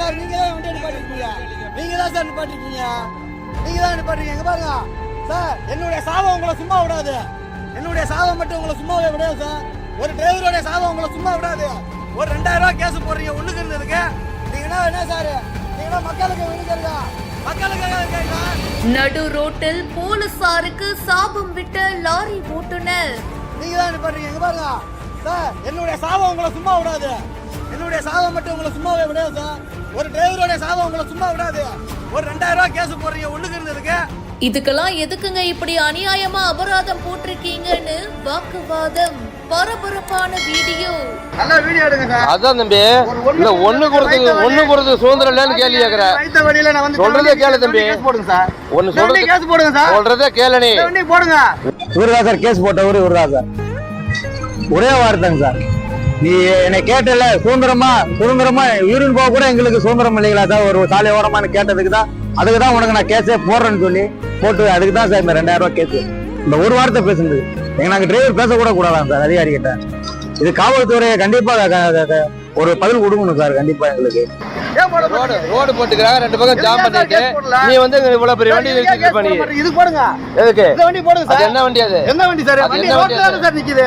Sir நீங்க தான் வண்டி நிப்பாட்டிருக்கீங்க. நீங்க தான் சார் நிப்பாட்டிருக்கீங்க. நீங்க தான் நிப்பாட்டிருக்கீங்க. எங்க பாருங்க சார், என்னுடைய சாபம் உங்களை சும்மா விடாது. என்னுடைய சாபம் மட்டும் உங்களை சும்மாவே விடாது சார். ஒரு டிரைவரோட சாபம் உங்களை சும்மா விடாது. ஒரு 2000 ரூபாய் கேஸ் போடுறீங்க ஒண்ணுக்கு இருந்ததுக்கு. நீங்க என்ன சார், நீங்க மக்களுக்கு விழுந்துருங்க. நடு ரோட்டில் போலீசாருக்கு சாபம் விட்ட லாரி ஓட்டுநர். நீங்க தான் நிப்பாட்டுறீங்க. எங்க பாருங்க சார், என்னுடைய சாபம் உங்களை சும்மா விடாது. என்னுடைய சாபம் மட்டும் உங்களை சும்மாவே விடாது சார். ஒரு டிரைவரோட சாபம் உங்களை சும்மா விடாது. ஒரு 2000 ரூபாய் கேஸ் போடுறீங்க ஒண்ணுக்கு இருந்ததுக்கு. இதுக்கெல்லாம் எதுக்குங்க இப்படி அநியாயமா அபராதம் போட்டிருக்கீங்கன்னு வாக்குவாதம். பரபரப்பான வீடியோ. நல்ல வீடியோ எடுங்க சார். அதான் தம்பி, இல்ல ஒண்ணு கொடுத்து சுதந்திரம் இல்லன்னு கேள்வி கேக்குற. ரைட் வழியில நான் வந்து சொல்றதே கேளு தம்பி. கேஸ் போடுங்க சார். ஒன்னு சொல்றதே கேஸ் போடுங்க சார். சொல்றதே கேளு நீ. வண்டி போடுங்க. இவருதான் சார் கேஸ் போட்டவர், இவருதான் சார். ஒரே வார்த்தைங்க சார், நீ என்னை கேட்டல சுதந்திரமா யூரின் போக கூட எங்களுக்கு சுதந்திரம் இல்லைங்களா சார், ஒரு சாலை ஓரமா கேட்டதுக்கு தான், அதுக்கு தான் உனக்கு நான் கேஸே போடுறேன்னு சொல்லி போட்டு, அதுக்கு தான் சார் இந்த 2000 ரூபாய் கேஸ். இந்த ஒரு வார்த்தை பேசுனது நாங்க டிரைவர் பேசக்கூட கூடாதான் சார் அதிகாரி கிட்ட. இது காவல்துறை கண்டிப்பா ஒரு பதில் கொடுக்கணும் சார் கண்டிப்பா எங்களுக்கு. ரோடு போட்டுக்கிறாங்க, 2 பக்கம் ஜாம் பண்ணிட்டு நீ வந்து இவ்வளவு பெரிய வண்டி நிறுத்தி பண்ணி இது போடுங்க. எதுக்கு இந்த வண்டி போடுங்க சார். என்ன வண்டி அது? என்ன வண்டி சார்? வண்டி ரோட்ல தான் சார் நிக்குது.